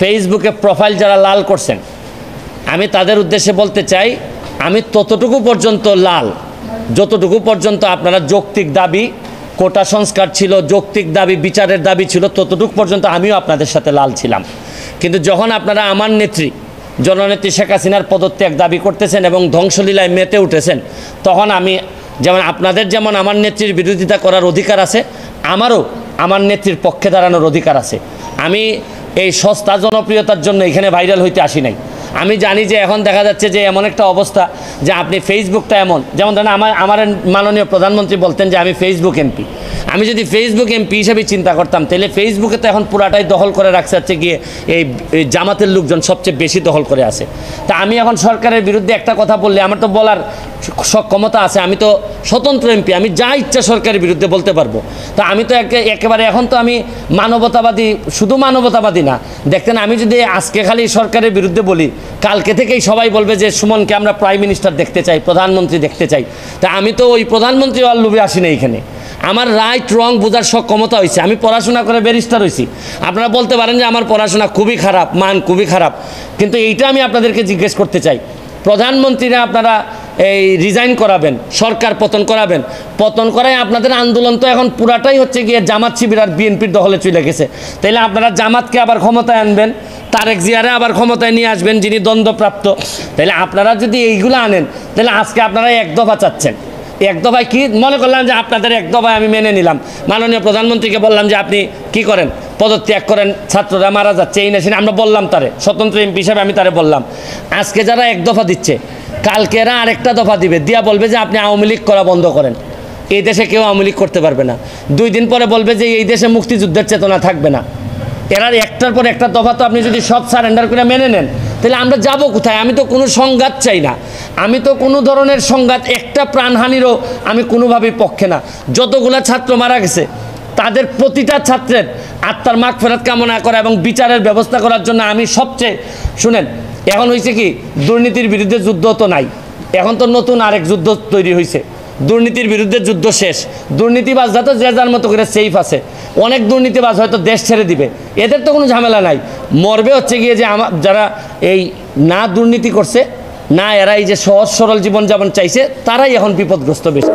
ফেসবুকে প্রোফাইল যারা লাল করছেন, আমি তাদের উদ্দেশ্যে বলতে চাই, আমি ততটুকু পর্যন্ত লাল যতটুকু পর্যন্ত আপনারা যৌক্তিক দাবি, কোটা সংস্কার ছিল, যৌক্তিক দাবি, বিচারের দাবি ছিল, ততটুকু পর্যন্ত আমিও আপনাদের সাথে লাল ছিলাম। কিন্তু যখন আপনারা আমার নেত্রী জননেত্রী শেখ হাসিনার পদত্যাগ দাবি করতেছেন এবং ধ্বংসলীলায় মেতে উঠেছেন, তখন আমি যেমন আপনাদের যেমন আমার নেত্রীর বিরোধিতা করার অধিকার আছে, আমারও আমার নেত্রীর পক্ষে দাঁড়ানোর অধিকার আছে। আমি এই সস্তা জনপ্রিয়তার জন্য এখানে ভাইরাল হইতে আসি নাই। আমি জানি যে এখন দেখা যাচ্ছে যে এমন একটা অবস্থা যে আপনি ফেসবুকটা এমন, যেমন ধরেন আমার মাননীয় প্রধানমন্ত্রী বলতেন যে আমি ফেসবুক এমপি। আমি যদি ফেসবুক এমপি হিসেবে চিন্তা করতাম, তাহলে ফেসবুকে তো এখন পুরাটাই দখল করে রাখছে হচ্ছে গিয়ে এই জামাতের লোকজন সবচেয়ে বেশি দখল করে আছে। তা আমি এখন সরকারের বিরুদ্ধে একটা কথা বললে আমার তো বলার ক্ষমতা আছে, আমি তো স্বতন্ত্র এমপি, আমি যা ইচ্ছা সরকারের বিরুদ্ধে বলতে পারবো। তা আমি তো একেবারে এখন তো আমি মানবতাবাদী, শুধু মানবতাবাদী না, দেখতেন আমি যদি আজকে খালি সরকারের বিরুদ্ধে বলি, কালকে থেকেই সবাই বলবে যে সুমনকে আমরা প্রাইম মিনিস্টার দেখতে চাই, প্রধানমন্ত্রী দেখতে চাই। তা আমি তো ওই প্রধানমন্ত্রী আর লোভে আসি না এইখানে। আমার রাইট রং বোঝার ক্ষমতা হয়েছে, আমি পড়াশোনা করে ব্যারিস্টার হয়েছি। আপনারা বলতে পারেন যে আমার পড়াশোনা খুবই খারাপ, মান খুবই খারাপ, কিন্তু এইটা আমি আপনাদেরকে জিজ্ঞেস করতে চাই, প্রধানমন্ত্রীরা আপনারা এই রিজাইন করাবেন, সরকার পতন করাবেন, পতন করায় আপনাদের আন্দোলন তো এখন পুরাটাই হচ্ছে গিয়ে জামাত শিবির আর বিএনপির দখলে চলে গেছে। তাইলে আপনারা জামাতকে আবার ক্ষমতায় আনবেন, তারেক জিয়ারে আবার ক্ষমতায় নিয়ে আসবেন যিনি দ্বন্দ্বপ্রাপ্ত। তাহলে আপনারা যদি এইগুলো আনেন, তাহলে আজকে আপনারা এক দফা চাচ্ছেন। এক দফায় কি মনে করলাম যে আপনাদের এক দফায় আমি মেনে নিলাম, মাননীয় প্রধানমন্ত্রীকে বললাম যে আপনি কি করেন, পদত্যাগ করেন, ছাত্ররা মারা যাচ্ছে এই নেশিনে, আমরা বললাম তারে, স্বতন্ত্র এমপি হিসাবে আমি তারে বললাম। আজকে যারা এক দফা দিচ্ছে, কালকে এরা আরেকটা দফা দিবে, দিয়া বলবে যে আপনি আওয়ামী লীগ করা বন্ধ করেন, এই দেশে কেউ আওয়ামী লীগ করতে পারবে না। 2 দিন পরে বলবে যে এই দেশে মুক্তিযুদ্ধের চেতনা থাকবে না। এরা একটার পর একটা দফা তো আপনি যদি সব সারেন্ডার করে মেনে নেন, তাহলে আমরা যাব কোথায়? আমি তো কোনো সংঘাত চাই না, আমি তো কোনো ধরনের সংঘাত, একটা প্রাণহানিরও আমি কোনোভাবেই পক্ষে না। যতগুলা ছাত্র মারা গেছে তাদের প্রতিটা ছাত্রের আত্মার মাগফিরাত কামনা করা এবং বিচারের ব্যবস্থা করার জন্য আমি সবচেয়ে, শুনেন এখন হয়েছে কি, দুর্নীতির বিরুদ্ধে যুদ্ধ তো নাই, এখন তো নতুন আরেক যুদ্ধ তৈরি হয়েছে। দুর্নীতির বিরুদ্ধে যুদ্ধ শেষ, দুর্নীতিবাজরা তো যে যার মতো করে সেফ আছে, অনেক দুর্নীতিবাজ হয়তো দেশ ছেড়ে দিবে, এদের তো কোনো ঝামেলা নাই। মরবে হচ্ছে গিয়ে যে যারা এই না দুর্নীতি করছে, না এরা এই যে সহজ সরল জীবনযাপন চাইছে, তারাই এখন বিপদগ্রস্ত বেশি।